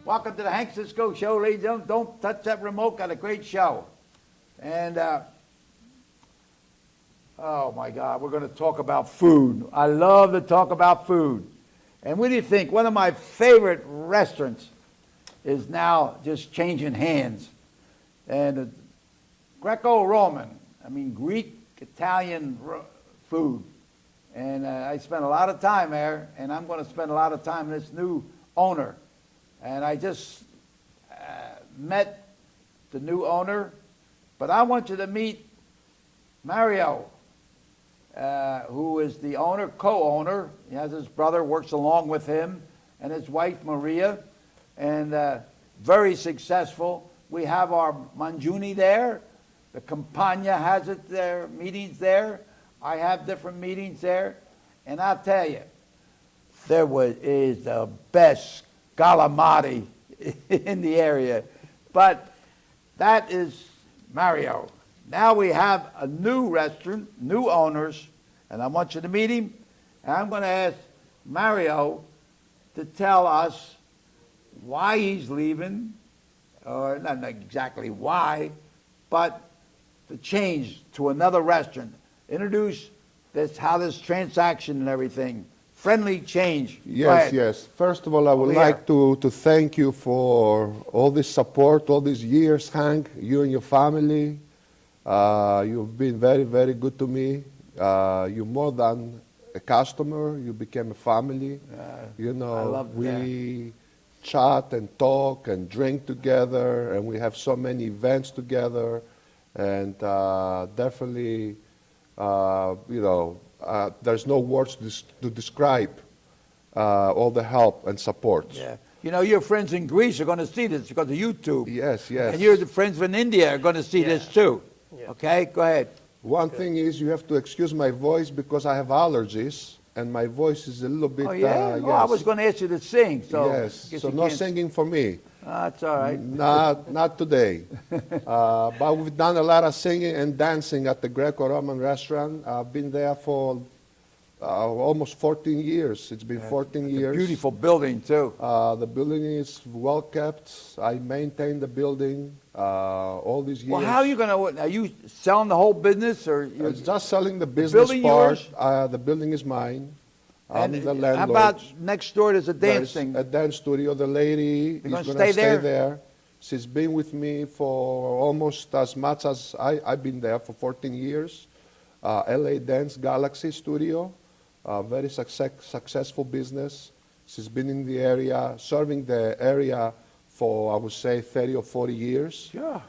Welcome to the Hank Cisco Show, ladies and gentlemen. Don't touch that remote. Got a great show. And, oh my God, we're going to talk about food. I love to talk about food. And what do you think? One of my favorite restaurants is now just changing hands. And Greco-Roman, I mean Greek, Italian food. And I spent a lot of time there, and I'm going to spend a lot of time with this new owner. And I just met the new owner, but I want you to meet Mario, who is the owner, co-owner. He has his brother, works along with him, and his wife, Maria, and very successful. We have our Mangiuni there. The Campagna has it there, meetings there. I have different meetings there. And I'll tell you, is the best calamari in the area. But that is Mario. Now we have a new restaurant, new owners, and I want you to meet him. And I'm going to ask Mario to tell us why he's leaving, or not exactly why, but the change to another restaurant. Introduce how this transaction and everything. Friendly change. Yes, yes. First of all, I would like to thank you for all this support, all these years, Hank, you and your family. You've been very, very good to me. You're more than a customer. You became a family. You know, we chat and talk and drink together, and we have so many events together. And definitely, you know, there's no words to describe all the help and support. Yeah. You know, your friends in Greece are going to see this because of YouTube. Yes, yes. And your friends in India are going to see this too. Yeah. Okay, go ahead. One thing is you have to excuse my voice because I have allergies and my voice is a little bit... Oh, yeah? Yes. Oh, I was going to ask you to sing. So yes, so no singing for me. That's all right. Not today. But we've done a lot of singing and dancing at the Greco-Roman restaurant. I've been there for almost 14 years. It's been 14 years. A beautiful building, too. The building is well kept. I maintain the building all these years. Well, how are you going to... Are you selling the whole business? Or it's just selling the business part. Yours? The building is mine. I'm the landlord. How about next door there's a dancing? There's a dance studio. The lady is going to stay there. She's been with me for almost as much as I've been there for 14 years. LA Dance Galaxy Studio, very successful business. She's been in the area, serving the area for, I would say, 30 or 40 years. Yeah.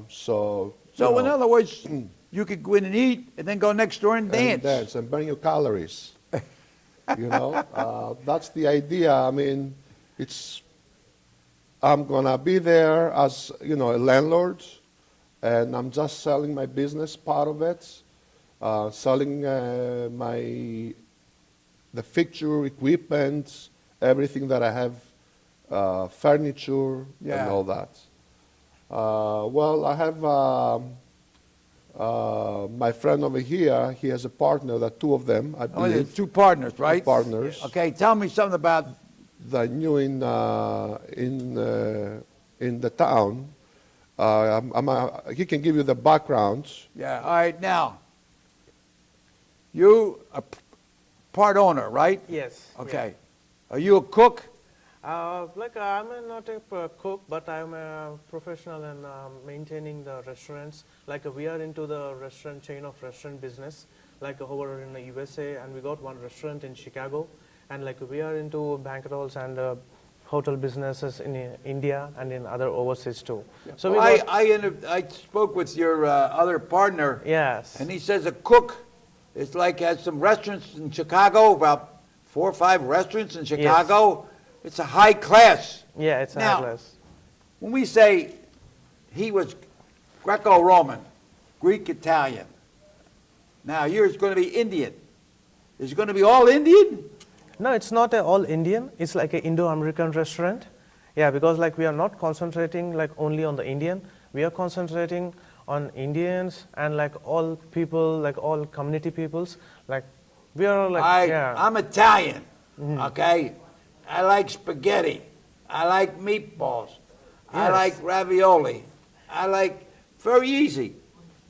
So in other words, you could go in and eat and then go next door and dance. And dance and burn your calories. You know, that's the idea. I mean, I'm gonna be there as, you know, a landlord, and I'm just selling my business part of it, selling the fixture, equipment, everything that I have, furniture, and all that. Well, I have my friend over here. He has a partner. That two of them, I believe. There's two partners, right? Two partners. Okay, tell me something about the new in the town. He can give you the background. Yeah. All right. Now, you are part owner, right? Yes. Okay. Yeah. Are you a cook? I'm not a cook, but I'm a professional in maintaining the restaurants. Like we are into the restaurant chain of restaurant business, like over in the USA, and we got one restaurant in Chicago, and like we are into banquet and hotel businesses in India and in other overseas too. Yeah. So well, I spoke with your other partner. Yes. And he says a cook is like has some restaurants in Chicago, about 4 or 5 restaurants in Chicago. Yes. It's a high class. Yeah, it's a high class. When we say he was Greco-Roman, Greek, Italian, now yours going to be Indian. Is it going to be all Indian? No, it's not all Indian. It's like an Indo-American restaurant. Yeah, because like we are not concentrating like only on the Indian. We are concentrating on Indians and like all people, like all community peoples. Like we are like, I'm Italian, okay? I like spaghetti. I like meatballs. I Yes. like ravioli. Very easy.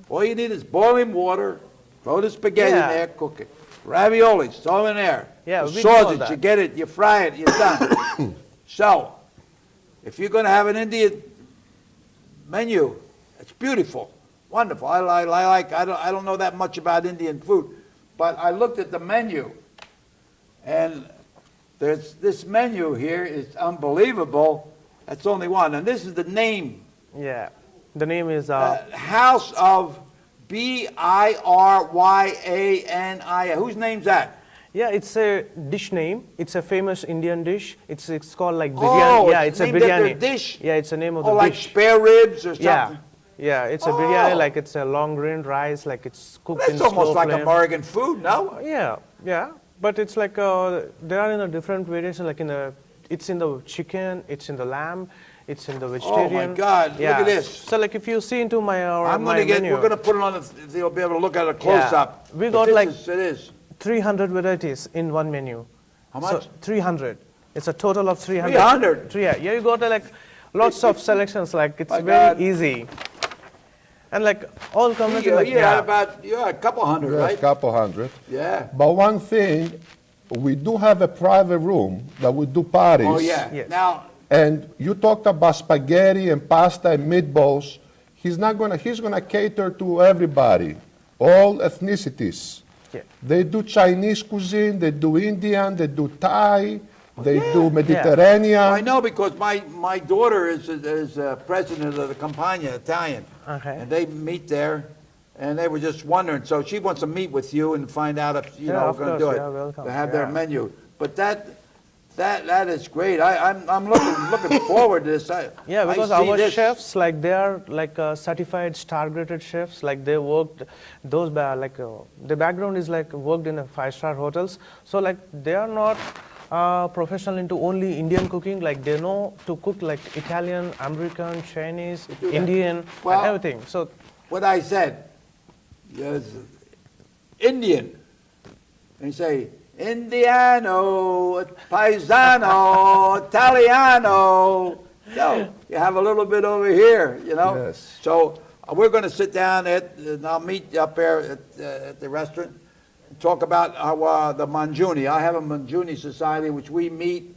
All you need is boiling water, throw the spaghetti in Yeah. there, cook it. Raviolis, throw in there. Yeah, The we do all sausage, that. you get it, you fry it, you're done. So, if you're going to have an Indian menu, it's beautiful, wonderful. I don't know that much about Indian food, but I looked at the menu, and there's this menu here is unbelievable. That's only one, and this is the name. Yeah. The name is House of Biryani. Whose name's that? yeah, it's a dish name. It's a famous Indian dish. It's called like Oh, biryani. Yeah, it's a named after biryani. a dish? Yeah, it's the name of Oh, the like dish. spare ribs or something? Yeah. Yeah, it's a biryani, Oh. like it's a long grain rice, like it's cooked in That's almost slow like flame. American food, no? Yeah, yeah, but it's like there are in a different variation. Like it's in the chicken, it's in the lamb, it's in the vegetarian. God, look yeah. at this. So like if you see into my I'm my going to get, menu, we're going to put it on, you'll be able to look at a close-up. We But got this like- it is. 300 varieties in one menu. How much? So 300. It's a total of 300. 300? Yeah, you got like lots of selections. Like it's My very God. easy. And like all community, You like had about, a couple hundred, Yes, right? couple hundred. Yeah. But one thing, we do have a private room that we do parties. Oh, yeah. Yes. Now, And you talked about spaghetti and pasta and meatballs. He's gonna cater to everybody, all ethnicities. Yeah. They do Chinese cuisine, they do Indian, they do Thai, they yeah. do Mediterranean. I know because my daughter is president of the Campagna, Italian. Okay. And they meet there, and they were just wondering. So she wants to meet with you and find out if, Yeah, we're of going to course. do it. Yeah, welcome. To have their Yeah. menu. But that is great. I'm looking forward to this. Yeah, I because see our this. chefs, like they are like certified star-graded chefs. Like they worked, the background is like worked in a 5-star hotels. So like they are not professional into only Indian cooking. Like they know to cook like Italian, American, Chinese, do that. Indian, Well- and everything. So What I said, yes, Indian. And you say, Indiano, Paisano, Italiano. So you have a little bit over here, Yes. So we're going to sit down and I'll meet you up there at the restaurant and talk about the Manjuni. I have a Manjuni society which we meet,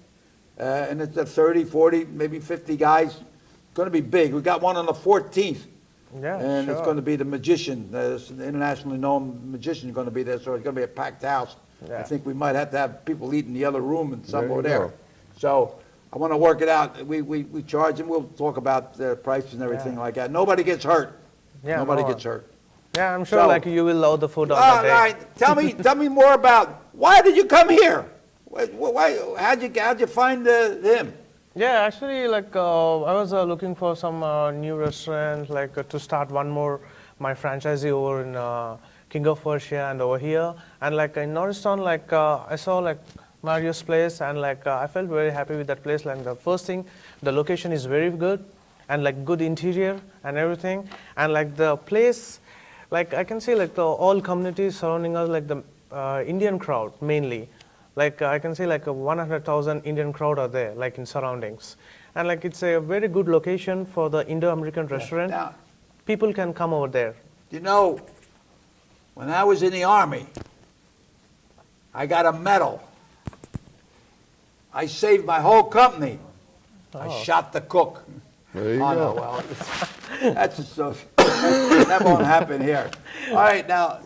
and it's 30, 40, maybe 50 guys. It's going to be big. We got one on the 14th. yeah, And it's sure. going to be the magician, the internationally known magician is going to be there, so it's going to be a packed house. I Yeah. think we might have to have people eat in the other room and some There over you there. go. So I want to work it out. We charge, and we'll talk about the prices and everything Yeah. like that. Nobody gets hurt. Yeah, Nobody no. gets hurt. Yeah, I'm sure So- like you will love the food on All that day. right, tell me more about, why did you come here? How'd you find him? Yeah, actually, like I was looking for some new restaurant, like to start one more my franchisee over in King of Persia and over here, and like in Norristown, like I saw like Mario's place, and like I felt very happy with that place. Like the first thing, the location is very good, and like good interior and everything, and like the place, like I can see like the all communities surrounding us, like the Indian crowd mainly. Like I can see like 100,000 Indian crowd are there, like in surroundings. And like it's a very good location for the Indo-American restaurant. Now, People can come over there. when I was in the Army, I got a medal. I saved my whole company. I shot the cook. There you Oh, go. no, well, that's just so, that won't happen here. All right, now,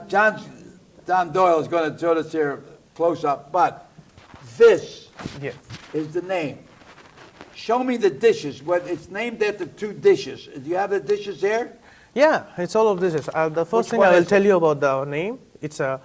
John Doyle is going to show us here close up, but this Yes. is the name. Show me the dishes. It's named after 2 dishes. Do you have the dishes there? Yeah, it's all of this. The first Which thing one I will is tell you about the name, it's a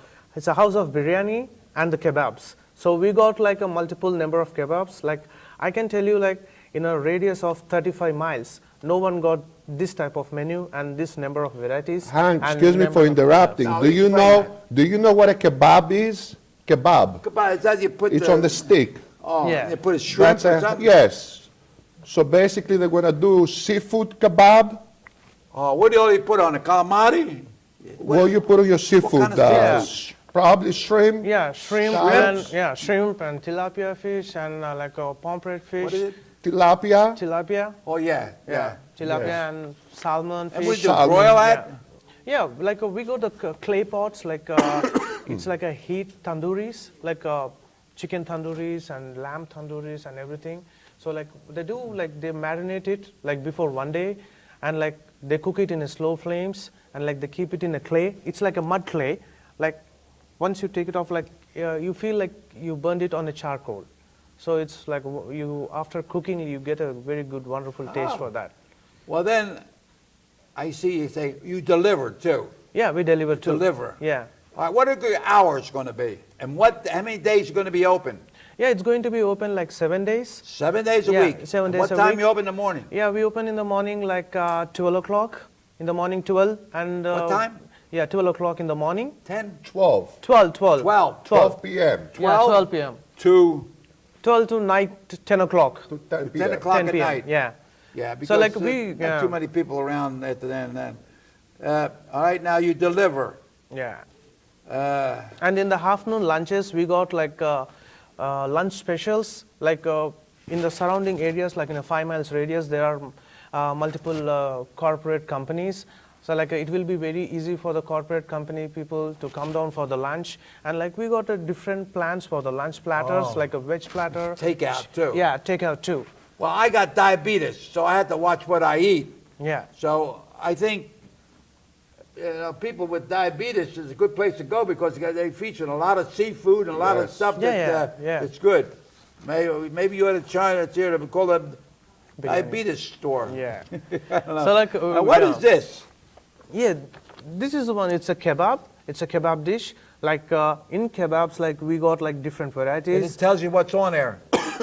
house of biryani and the kebabs. So we got like a multiple number of kebabs. Like I can tell you like in a radius of 35 miles, no one got this type of menu and this number of varieties. Hank, and excuse me number for of interrupting. No, Do you explain know what a kebab is? Kebab. It's that you put It's on the stick. Oh, Yeah. you put a shrimp That's or something? yes. So basically, they're gonna do seafood kebab. Oh, what do you put on it? Calamari? Well, you put on your seafood. kind of Probably shrimp. Yeah, shrimp Scallops. and shrimp and tilapia fish and like a pomfret fish. What is it? Tilapia. Tilapia. Oh, yeah, yeah. Tilapia Yes. and salmon And we fish. do Salmon. broil that? Yeah, like we got the clay pots, like it's like a heat tandooris, like chicken tandooris and lamb tandooris and everything. So like they do, like they marinate it like before one day, and like they cook it in a slow flames, and like they keep it in a clay. It's like a mud clay. Like once you take it off, like you feel like you burned it on a charcoal. So it's like you after cooking, you get a very good, wonderful taste for that. Well, then, I see you say you deliver too. Yeah, we deliver too. Deliver. Yeah. All right, what are the hours going to be? And how many days are going to be open? Yeah, it's going to be open like 7 days. 7 days a Yeah, week. 7 And days what a time week. you open in the morning? Yeah, we open in the morning like 12 o'clock. In the morning 12 and What time? Yeah, 12 o'clock in the morning. 10? 12. 12, 12. 12. 12 p.m. Yeah, 12 12 p.m. To 12 to night 10 o'clock. to 10 p.m. 10 o'clock 10 at p.m. night. Yeah. Yeah, because So, like, we- not yeah. too many people around at the end then. All right, now you deliver. Yeah. Uh, And in the afternoon lunches, we got like lunch specials. Like in the surrounding areas, like in a 5 miles radius, there are multiple corporate companies. So like it will be very easy for the corporate company people to come down for the lunch. And like we got different plans for the lunch platters, Oh. like a veg platter. Takeout, too. Yeah, takeout too. well, I got diabetes, so I had to watch what I eat. Yeah. So I think people with diabetes is a good place to go because they feature a lot of seafood and a lot of Yes. stuff Yeah, that yeah. it's good. Maybe you ought to try it here to call it Biryanis. diabetes store. Yeah. I don't know. So like Now, what yeah. is this? Yeah, this is the one. It's a kebab. It's a kebab dish. Like in kebabs, like we got like different And varieties. it tells you what's on there.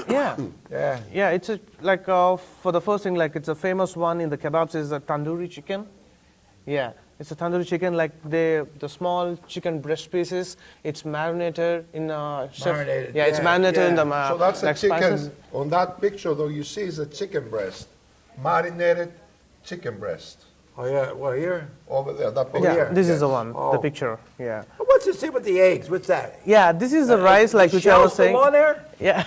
Yeah, Yeah. yeah. It's a, like for the first thing, like it's a famous one in the kebabs is a tandoori chicken. Yeah, it's a tandoori chicken. Like the small chicken breast pieces. It's marinated in chef. Marinated, Yeah, it's yeah, marinated in yeah. the So that's a like chicken. spices. On that picture, though, you see is a chicken breast, marinated chicken breast. Oh yeah. Well, here. Over there, that Oh, picture. Yeah, here. this Yes. is the one. Oh. The picture. Yeah. What's this thing with the eggs? What's that? Yeah, this is the rice, like which I Shells was saying. still on there? Yeah,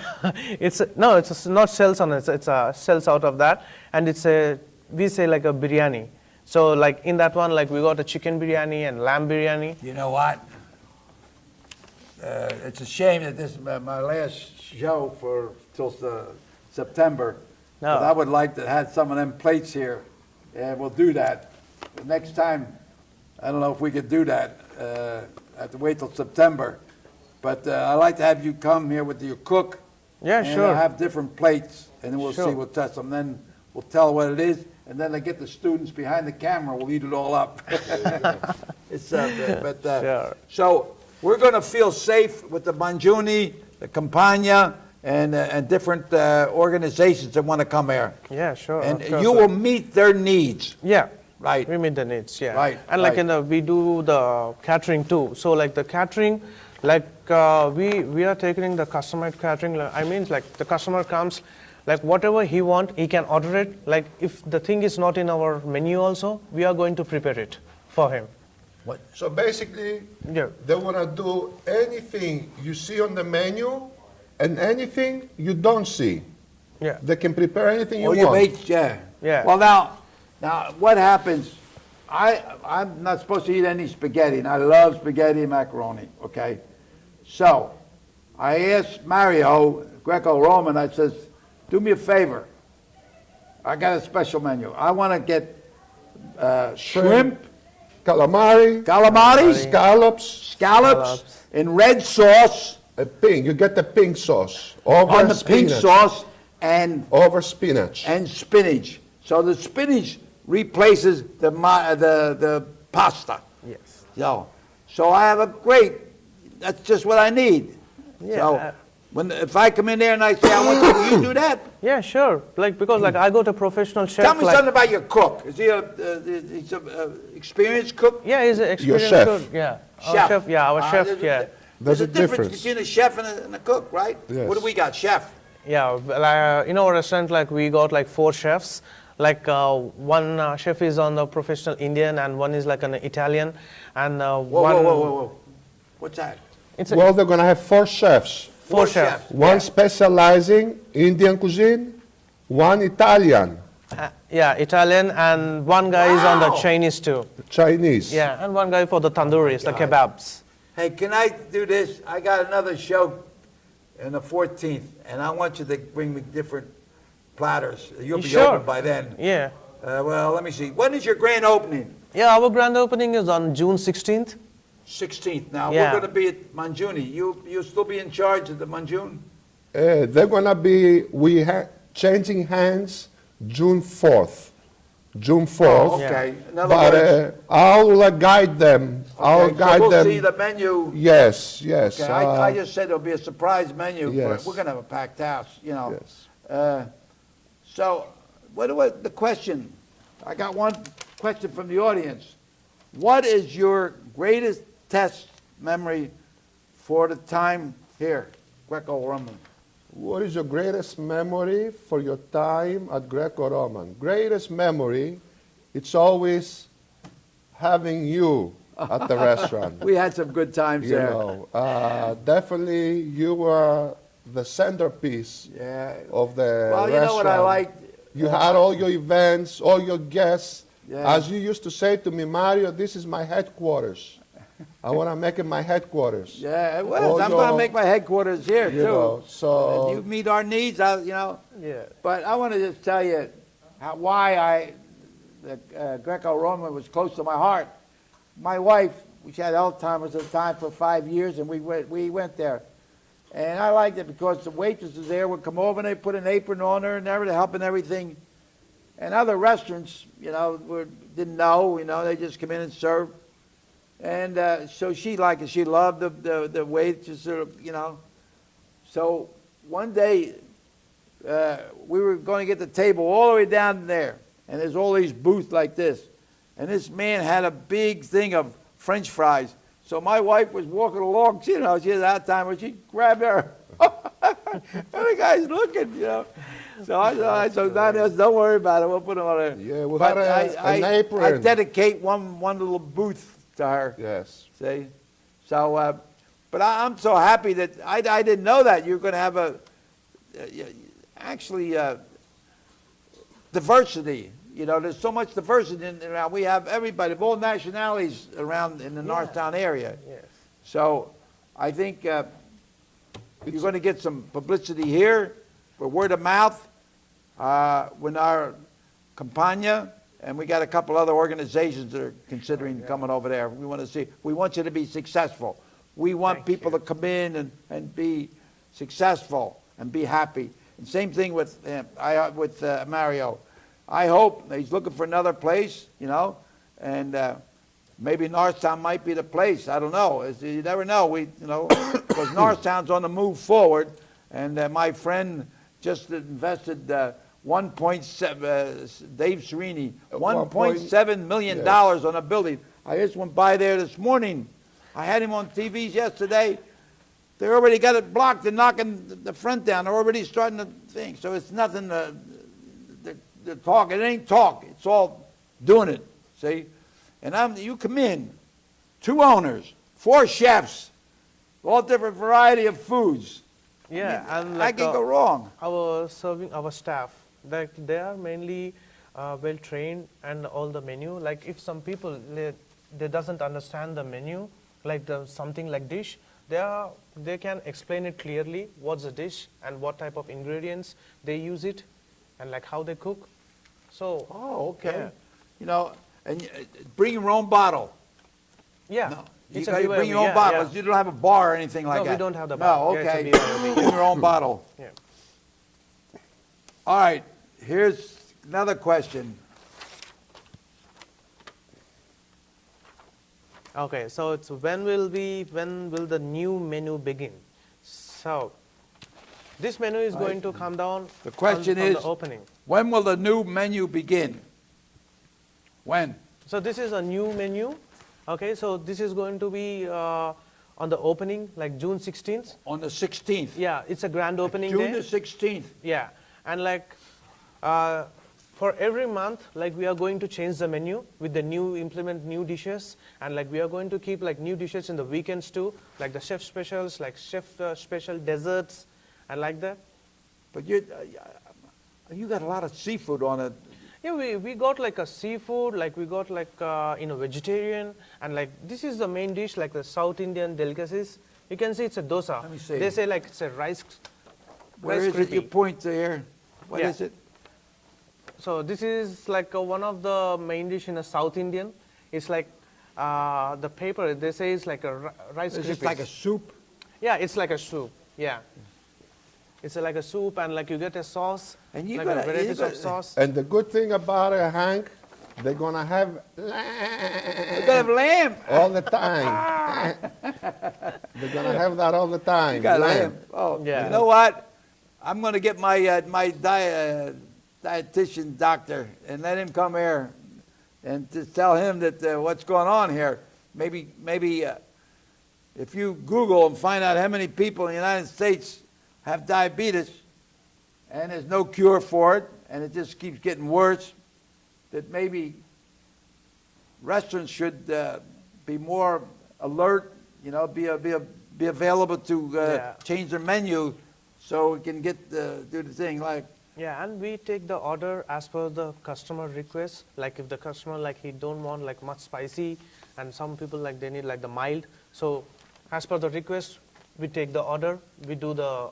no, it's not shells on it. It's shells out of that, and it's a we say like a biryani. So like in that one, like we got a chicken biryani and lamb biryani. You know what? It's a shame that this is my last show for till September. No. But I would like to have some of them plates here, and we'll do that. The next time, I don't know if we could do that. I have to wait till September. But I'd like to have you come here with your cook. Yeah, and sure. have different plates, and then we'll see, Sure. we'll test them. Then we'll tell what it is, and then I get the students behind the camera. We'll eat it all up. It's Sure. so we're going to feel safe with the Manjuni, the Campagna, and different organizations that want to come here. Yeah, sure. And of course, you will meet their needs. Yeah. Right. We meet the needs, yeah. Right, And like right. in the, we do the catering too. So like the catering, like we are taking the customized catering. Like, I mean, like the customer comes, like whatever he want, he can order it. Like if the thing is not in our menu also, we are going to prepare it for him. So basically, Yeah. they want to do anything you see on the menu and anything you don't see. Yeah. They can prepare anything you Oh, you want. make, yeah. Yeah. Well, now, what happens, I'm not supposed to eat any spaghetti, and I love spaghetti and macaroni, okay? So, I asked Mario, Greco-Roman, I says, do me a favor. I got a special menu. I want to get shrimp, Calamari, calamari, scallops, scallops, in red sauce, a pink. You get the pink sauce over on the pink spinach. sauce, and Over spinach. spinach. So the spinach replaces the pasta. Yes. So I have a great, that's just what I need. Yeah. So if I come in there and I say, I want to, will you do that? Yeah, sure. Like because like I got a professional chef. Tell me like, something about your cook. Is he he's a experienced cook? Yeah, he's an experienced chef. cook. Yeah. Chef. Our chef. Yeah, our chef. There's There's a a difference difference. between a chef and a cook, right? Yes. What do we got, chef? Yeah, in our restaurant, like we got like 4 chefs. Like one chef is on the professional Indian, and one is like an Italian, and Whoa, one. whoa. What's that? It's a Well, they're going to have 4 chefs. four chefs. One specializing Indian cuisine, one Italian, Yeah, Italian, and one guy is on the Wow. Chinese too. Chinese. Yeah, and one guy for the tandooris, the kebabs. Hey, can I do this? I got another show on the 14th, and I want you to bring me different platters. You'll be Sure. open by then. Yeah. Well, let me see. When is your grand opening? Yeah, our grand opening is on June 16th. 16th. Now, Yeah. we're going to be at Manjuni. You'll still be in charge of the Manjun? They're going to be changing hands June 4th. June 4th. Oh, okay. In other But words, I'll guide them. I'll okay, so guide we'll them. see the menu. Yes, yes. Okay, I just said there'll be a surprise menu. Yes. We're going to have a packed house, you know. Yes. So, what was the question? I got one question from the audience. What is your greatest test memory for the time here, Greco-Roman? What is your greatest memory for your time at Greco-Roman? Greatest memory, it's always having you at the restaurant. We had some good times You there. know, definitely you were the centerpiece Yeah. of the Well, you know what I restaurant. liked? You had all your events, all your guests. Yeah. As you used to say to me, Mario, this is my headquarters. I want to make it my headquartars. Yeah, it was. All I'm going to your- make my headquarters here, You too. know, so- And you meet our needs, you know. Yeah. But I want to just tell you why the Greco-Roman was close to my heart. My wife, she had Alzheimer's at the time for 5 years, and we went there. And I liked it because the waitresses there would come over and they put an apron on her and everything, helping everything. And other restaurants, you know, didn't know, you know, they just come in and serve. And so she liked it. She loved the waitress, you know. So one day, we were going to get the table all the way down there. And there's all these booths like this. And this man had a big thing of French fries. So my wife was walking along, you know, she had that time where she grabbed her. And the guy's looking, you know. So I said, don't worry about it, we'll put it on there. Yeah, we But had an apron. I dedicate one little booth to her. Yes. See? So, but I'm so happy that I didn't know that you're going to have actually diversity. You know, there's so much diversity around. We have everybody of all nationalities around in the Norristown area. Yes. So I think you're going to get some publicity here for word of mouth with our Campagna, and we got a couple other organizations that are considering coming over there. We want you to be successful. We want Thank people you. to come in and be successful and be happy. And same thing with Mario. I hope he's looking for another place, you know, and maybe Norristown might be the place. I don't know. You never know. Because Norristown's on the move forward, and my friend just invested Dave Serini, $1.7 million on a building. I just went by there this morning. I had him on TVs yesterday. They already got it blocked. They're knocking the front down. They're already starting the thing. So it's nothing to talk. It ain't talk. It's all doing it. See? And you come in, 2 owners, 4 chefs, all different variety of foods. Yeah, I and mean, like I can go wrong. our staff, like they are mainly well trained, and all the menu. Like if some people they doesn't understand the menu, like something like dish, they can explain it clearly. What's the dish and what type of ingredients they use it, and like how they cook. So. Oh, okay. Yeah. You know, and bring your own bottle. Yeah. No, you It's a got to bring BYOB, your own yeah, bottle. yeah. You don't have a bar or anything like No, that. we don't have the No, bar. Yeah, it's a okay. BYOB. Bring your own bottle. Yeah. All right. Here's another question. Okay, so it's when will the new menu begin? So this menu is going to come down. The question on is, the opening. when will the new menu begin? When? So this is a new menu. Okay, so this is going to be on the opening, like June 16th. On the 16th. Yeah, it's a grand opening June day. the 16th. Yeah, and like For every month, like we are going to change the menu with the implement new dishes, and like we are going to keep like new dishes in the weekends too, like the chef specials, like chef special desserts, and like that. But you got a lot of seafood on it. Yeah, we got like a seafood, like we got like vegetarian, and like this is the main dish, like the South Indian delicacies. You can see it's a dosa. Let me see. They say like it's a rice. Where rice is it? You crispy. point there. What Yeah. is it? So this is like one of the main dish in a South Indian. It's like the paper. They say it's like a rice. Is it crispies. like a soup? Yeah, it's like a soup. Yeah, it's like a soup, and like you get a sauce, And you like gotta- a varieties you of gotta- sauce. And the good thing about it, Hank, they're gonna have You gotta have lamb. all the time. They're gonna have that all the time. You got lamb. lamb. Oh, Yeah. you know what? I'm gonna get my dietitian doctor and let him come here and to tell him that what's going on here. Maybe if you Google and find out how many people in the United States have diabetes and there's no cure for it and it just keeps getting worse, that maybe restaurants should be more alert, you know, be available to Yeah. change their menu so we can get do the thing like. Yeah, and we take the order as per the customer request. Like if the customer like he don't want like much spicy, and some people like they need like the mild. So as per the request, we take the order. We do the.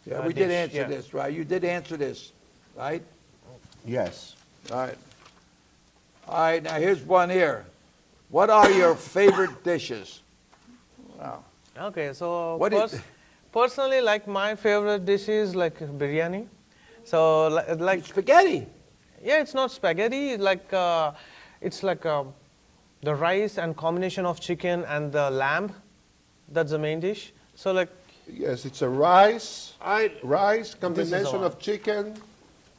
Yeah, we did dish, answer yeah. this, right? You did answer this, right? Yes. All right. All right, now here's one here. What are your favorite dishes? Wow. Okay, so What is- personally, like my favorite dish is like biryani. So like Spaghetti. yeah, it's not spaghetti. Like it's like the rice and combination of chicken and the lamb. That's the main dish. So like Yes, it's a rice I combination all. of chicken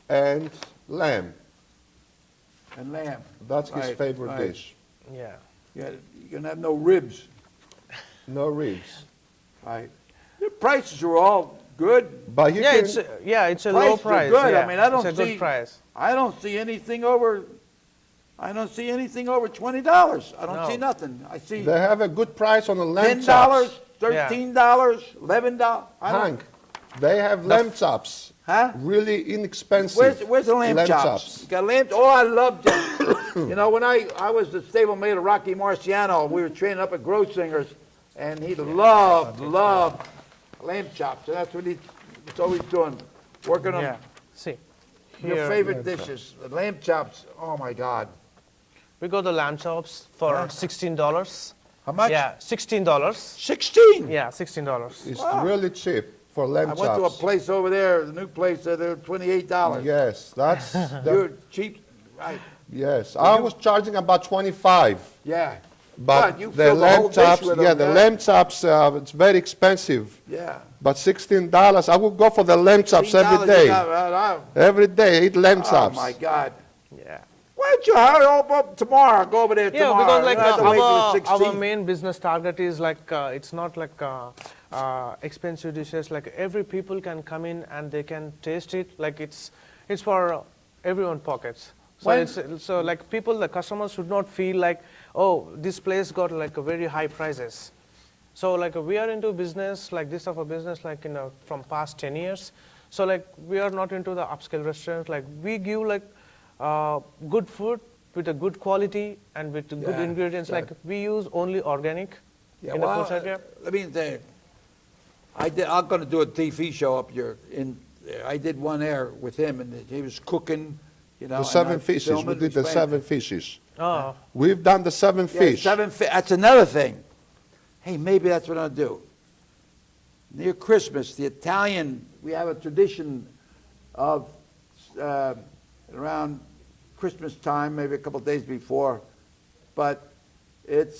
and lamb. and lamb. That's his Right, favorite right. dish. yeah. You're gonna have no ribs. No ribs. Right. The prices are all good. But you Yeah, can, it's a low Prices are price. good. Yeah. I mean, I don't it's a see- good price. I don't see anything over. I don't see anything over $20. I don't No. see nothing. I see they have a good price on the lamb $10, chops. $13, $11. I don't- Hank, they have lamb chops. Huh? Really inexpensive. Where's the lamb chops? You got lamb? Oh, I love them. You know, when I was the stablemate of Rocky Marciano, we were training up at Grossinger's, and he loved lamb chops. So that's what he's always doing, working on Yeah. See. your Here favorite dishes. The lamb chops. Oh my God. we got the lamb chops for Huh? $16. How much? Yeah, $16. 16. Yeah, $16. It's Wow. really cheap for lamb I chops. went to a place over there, the new place, they're $28. Yes, that's You're cheap, right? yes. I was charging about 25. Yeah. But you the fill the whole lamb dish chops, with yeah, them, the yeah. lamb chops, it's very expensive. Yeah. But $16, I would go for the lamb chops every $16 you day. got, Every day, eat lamb oh chops. my God. Yeah. Why don't you hurry up tomorrow? Go over there Yeah, tomorrow. because like You don't have to wait till our the 16th. main business target is like it's not like expensive dishes. Like every people can come in and they can taste it. Like it's for everyone pockets. So When- it's so like people, the customers should not feel like, oh, this place got like a very high prices. So like we are into business like this type of business like from past 10 years. So like we are not into the upscale restaurants. Like we give like good food with a good quality and with good Yeah, ingredients. yeah. Like we use only organic Yeah, in well, the food area. let me say, I'm going to do a TV show up here. I did one there with him, and he was cooking, you know. The and seven I fishes. filmed We it, did the explained seven it. fishes. Oh, We've done the seven Yeah, fish. that's another thing. Hey, maybe that's what I'll do. Near Christmas, the Italian, we have a tradition of around Christmas time, maybe a couple of days before, but it's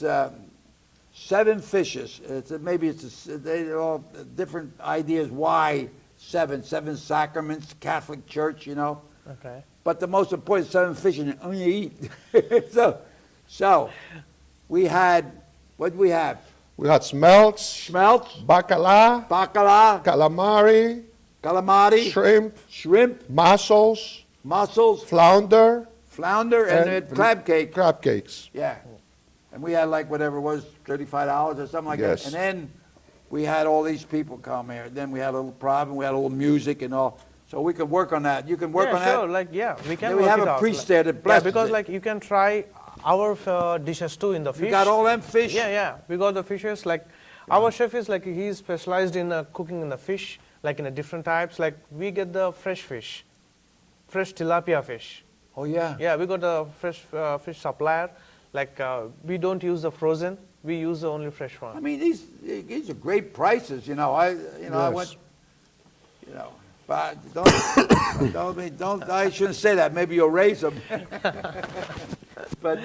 7 fishes. They're all different ideas why 7 sacraments, Catholic Church, you know. okay. But the most important is 7 fish and only eat. so we had, what did we have? We had smelts, Schmelz, bacala, bacala, calamari, calamari, shrimp, shrimp, mussels, mussels, flounder, flounder, and crab cake. Crab cakes. Yeah. And we had like whatever it was, $35 or something like Yes. that. And then we had all these people come here. Then we had a little problem. We had a little music and all. So we could work on that. You can work yeah, on sure. that? Like, yeah, we can Then we work have it a out. priest Like- there that Yeah, blesses because it. like you can try our dishes too in the fish. You got all them fish? Yeah, yeah. We got the fishes. Like our chef is like he's specialized in cooking in the fish, like in the different types. Like we get the fresh fish, fresh tilapia fish. Oh, yeah? Yeah, we got the fresh fish supplier. Like we don't use the frozen. We use the only fresh I one. mean, these are great prices, you know. I Yes. went, you know, but don't, I shouldn't say that. Maybe you'll raise them. But,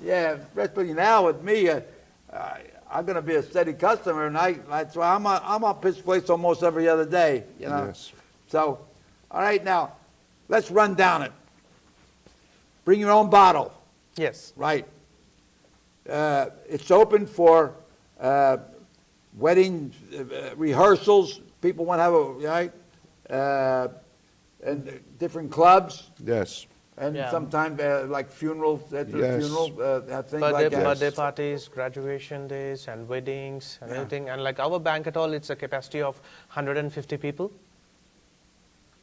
yeah, especially now with me, I'm going to be a steady customer, and that's why I'm up his place almost every other day, you know. Yes. So, all right, now, let's run down it. Bring your own bottle. Yes. Right. It's open for wedding rehearsals. People want to have right, and different clubs, Yes. and Yeah. sometimes like funerals. At the Yes. funeral, have things like that. Birthday parties, graduation days, and weddings, and everything. And like our banquet hall, it's a capacity of 150 people.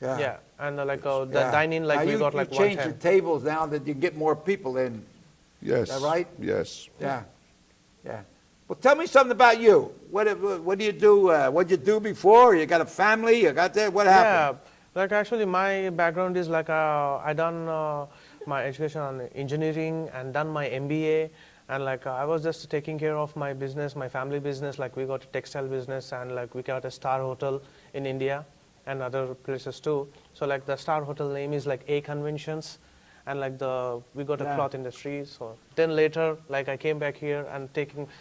Yeah, and the Yeah. dining, like Now we got like you change the 110. tables now that you get more people in. Yes. that right? Yes. Yeah, yeah. Well, tell me something about you. What do you do? What'd you do before? You got a family? You got that? What happened? Yeah, like actually my background is like I done my education on engineering and done my MBA, and like I was just taking care of my business, my family business. Like we got a textile business, and like we got a star hotel in India and other places too. So like the star hotel name is like A Conventions, and like we got a Yeah. cloth industry. So then later, like I came back here and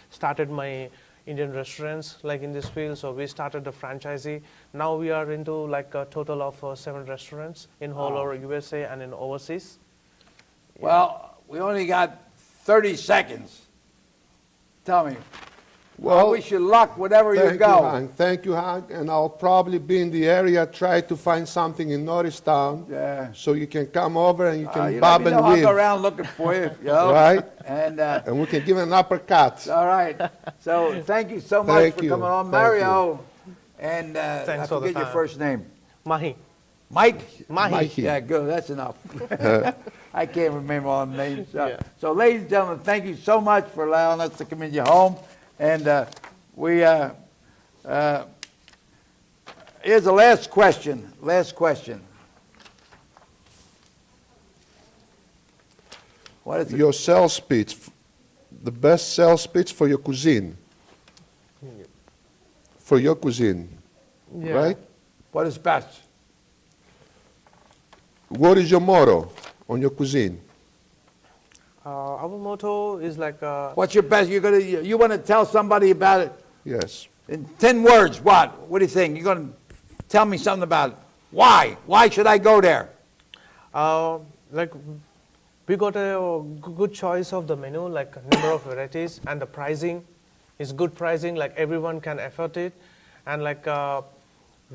started my Indian restaurants like in this field. So we started a franchisee. Now we are into like a total of 7 restaurants in whole over USA and in overseas. Well, we only got 30 seconds. Tell me. I Well, wish you luck wherever you thank go. you, Hank. Thank you, Hank. And I'll probably be in the area, try to find something in Norristown. Yeah. So you can come over and you can You let bob me and know. I'll weave. go around looking for you. You know? Right? And And we can give an uppercut. all right. So thank you so much Thank for you. coming on, Thank Mario. And I Thanks for the forget your time. first name. Mahi. Mike. Mahi. Mahi. Yeah, good. That's enough. I can't remember all the names. Yeah. So, ladies and gentlemen, thank you so much for allowing us to come in your home. And here's the last question. Last question. What is it? Your sales pitch, the best sales pitch for your cuisine. For your cuisine, Yeah. right? What is best? What is your motto on your cuisine? Our motto is like What's your best? You want to tell somebody about it Yes. in 10 words? What? What do you think? You're going to tell me something about it. Why? Why should I go there? like we got a good choice of the menu, like a number of varieties, and the pricing is good pricing, like everyone can afford it, and like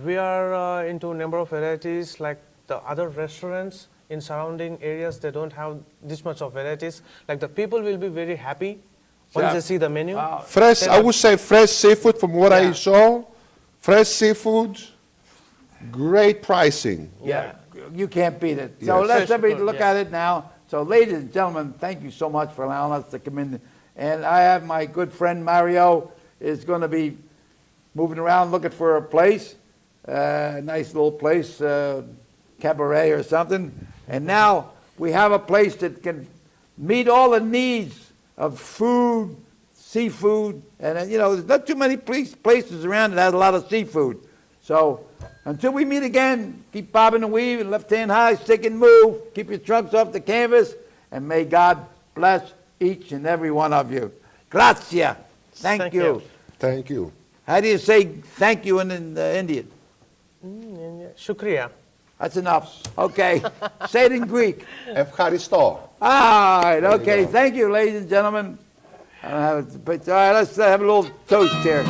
we are into a number of varieties, like the other restaurants in surrounding areas, they don't have this much of varieties. Like the people will be very happy once Yeah. they see the menu. Wow. Fresh, Then I would say fresh seafood from what I Yeah. saw. Fresh seafood, great pricing. Yeah, you can't beat it. So Yes. let's Yes, everybody good, look yeah. at it now. So ladies and gentlemen, thank you so much for allowing us to come in. And I have my good friend Mario is going to be moving around looking for a place, a nice little place, cabaret or something. And now we have a place that can meet all the needs of food, seafood, and there's not too many places around that has a lot of seafood. So until we meet again, keep bobbing and weaving, left hand high, stick and move, keep your trunks off the canvas, and may God bless each and every one of you. Grazie. Thank you. Thank you. How do you say thank you in Indian? Shukriya. That's enough. Okay. Say it in Greek. Ευχαριστώ. All right. There you Okay. go. Thank you, ladies and gentlemen. All right, let's have a little toast here.